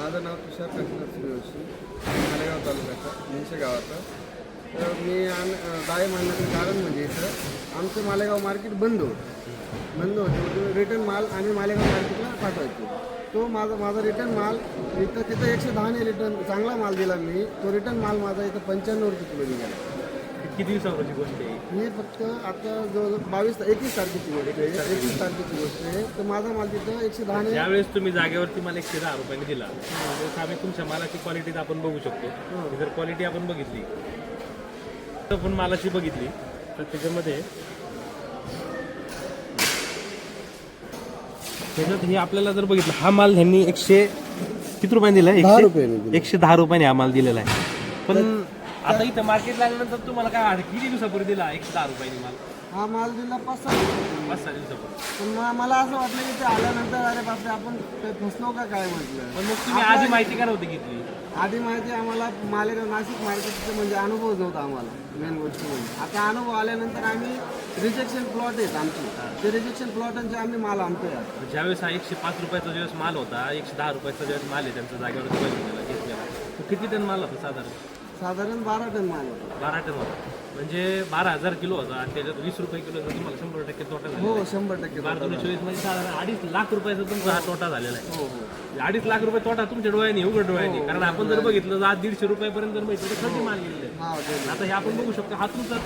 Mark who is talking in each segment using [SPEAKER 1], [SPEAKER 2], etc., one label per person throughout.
[SPEAKER 1] माझं नाव तुषार काशीनाथ सूर्यवंशी, मालेगाव तालुक्याचा मुंशे गावाचा. तर मी गाय मारण्याचं कारण म्हणजे इथं आमचं मालेगाव मार्केट बंद होतं. रिटर्न माल आम्ही मालेगाव मार्केटला पाठवायचो. तो माझा रिटर्न माल तिथं 110ने रिटर्न चांगला माल दिला मी. तो रिटर्न माल माझा इथं 95 किलो निघाला.
[SPEAKER 2] किती दिवसापूर्वीची गोष्ट आहे?
[SPEAKER 1] मी फक्त आता जवळजवळ 21 तारखेची गोष्ट आहे. 21 तारखेची गोष्ट आहे. तर माझा माल तिथं 110ने.
[SPEAKER 2] ज्यावेळेस तुम्ही जागेवरती मला 110 रुपयाने दिला त्यावेळेस आम्ही तुमच्या मालाची क्वालिटी आपण बघू शकतो. जर क्वालिटी आपण बघितली तर पण मालाची बघितली तर त्याच्यात हे आपल्याला जर बघितलं हा माल ह्यांनी 100 किती रुपयाने दिला?
[SPEAKER 1] 10 रुपयाने दिला.
[SPEAKER 2] 110 रुपयाने हा माल दिलेला आहे. पण आता इथं मार्केट लागल्यानंतर तुम्हाला काय वाटतं किती दिवसापूर्वी दिला 110 रुपयाने माल?
[SPEAKER 1] हा माल दिला 5-6 दिवसापूर्वी.
[SPEAKER 2] 5-6 दिवसापूर्वी.
[SPEAKER 1] पण मला असं वाटलं की ते आल्यानंतर अरे बापरे आपण ते फसलो का काय म्हटलं.
[SPEAKER 2] पण मग तुम्ही आधी माहिती का नव्हती घेतली?
[SPEAKER 1] आधी माहिती आम्हाला मालेगाव नाशिक मार्केटचं म्हणजे अनुभव नव्हता आम्हाला. मेन गोष्ट म्हणजे आता अनुभव आल्यानंतर आम्ही रिजेक्शन प्लॉट आहेत आमची. ते रिजेक्शन प्लॉटांचे आम्ही माल आणतोय.
[SPEAKER 2] ज्यावेळेस हा 105 रुपयाचा ज्यावेळेस माल होता 110 रुपयाचा ज्यावेळेस माल आहे त्यांचा जागेवर घेतलेला तो किती टन माल होता
[SPEAKER 1] साधारण 12 टन माल होता.
[SPEAKER 2] 12 टन होता म्हणजे 12,000 किलो होता आणि त्याच्यात 20 रुपये किलो तुम्हाला 100% तोटा झाला.
[SPEAKER 1] हो 100%
[SPEAKER 2] 12-24 म्हणजे साधारण 2.5 लाख रुपयाचा तुमचा हा तोटा झालेला आहे.
[SPEAKER 1] हो हो
[SPEAKER 2] 2.5 लाख रुपये तोटा तुमच्या डोळ्याने उघड डोळ्याने. कारण आपण जर बघितलं तर आज 150 रुपयापर्यंत जर माहिती तर खर्च माल गेलेले आहे.
[SPEAKER 1] हा ते
[SPEAKER 2] आता हे आपण बघू शकतो हा तुमचा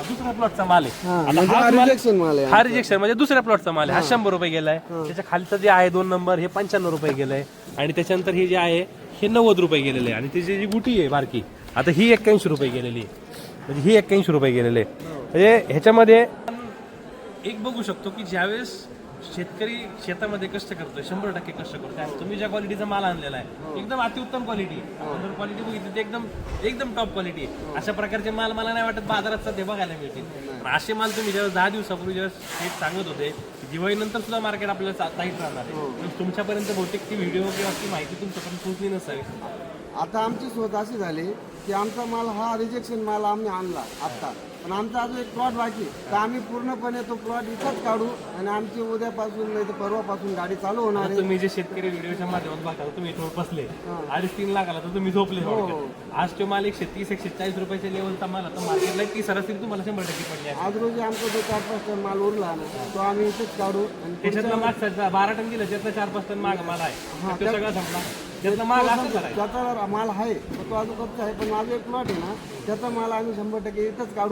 [SPEAKER 2] दुसऱ्या प्लॉटचा माल आहे.
[SPEAKER 1] म्हणजे हा रिजेक्शन माल आहे.
[SPEAKER 2] हा रिजेक्शन म्हणजे दुसऱ्या प्लॉटचा माल आहे. हा 100 रुपये गेलाय. त्याच्या खालचं जे आहे 2 नंबर हे 95 रुपये गेलंय आणि त्याच्यानंतर हे जे आहे हे 90 रुपये गेलेले आहे आणि त्याची जी गुटी आहे बारकी आता ही 81 रुपये गेलेली आहे. म्हणजे ही 81 रुपये गेलेले आहे. म्हणजे ह्याच्यामध्ये एक बघू शकतो की ज्यावेळेस शेतकरी शेतामध्ये कष्ट करतोय 100% कष्ट करतोय. तुम्ही ज्या क्वालिटीचा माल आणलेला आहे एकदम अतिउत्तम क्वालिटी. आपण जर क्वालिटी बघितली तर एकदम टॉप क्वालिटी आहे. अशा प्रकारचे माल मला नाही वाटत बाजारात सध्या बघायला मिळतील. पण असे माल तुम्ही ज्यावेळेस 10 दिवसापूर्वी ज्यावेळेस शेत सांगत होते दिवाळीनंतर सुद्धा मार्केट आपल्याला टाईट राहणार आहे. तुमच्यापर्यंत बहुतेक ती व्हिडिओ किंवा ती माहिती तुमच्यापर्यंत पोहोचली नसावी.
[SPEAKER 1] आता आमची सोच अशी झाली की आमचा माल हा रिजेक्शन माल आम्ही आणला आत्ता. पण आमचा अजून एक प्लॉट बाकी तर आम्ही पूर्णपणे तो प्लॉट इथंच काढू आणि आमची उद्यापासून नाही तर परवापासून गाडी चालू होणार आहे.
[SPEAKER 2] तुम्ही जे शेतकरी व्हिडिओच्या माध्यमातून बघता तुम्ही इथवर बसले 2.5-3 लाखाला तर तुम्ही झोपले. आज तो माल 130-140 रुपयाच्या लेवलचा माल आता मार्केटला ती सरासरी तुम्हाला 100% पडली आहे.
[SPEAKER 1] आज रोजी आमचा जो 4-5 टन माल उरला ना तो आम्ही इथेच काढू आणि
[SPEAKER 2] त्याच्यातला मागचा 12 टन दिलं त्यातला 4-5 टन माग माल आहे. तो सगळा संपला. त्यातला माल असं करायचं.
[SPEAKER 1] त्याचा माल आहे तो अजून कच्चा आहे पण माझा एक प्लॉट आहे ना त्याचा माल आम्ही 100% इथंच काढू.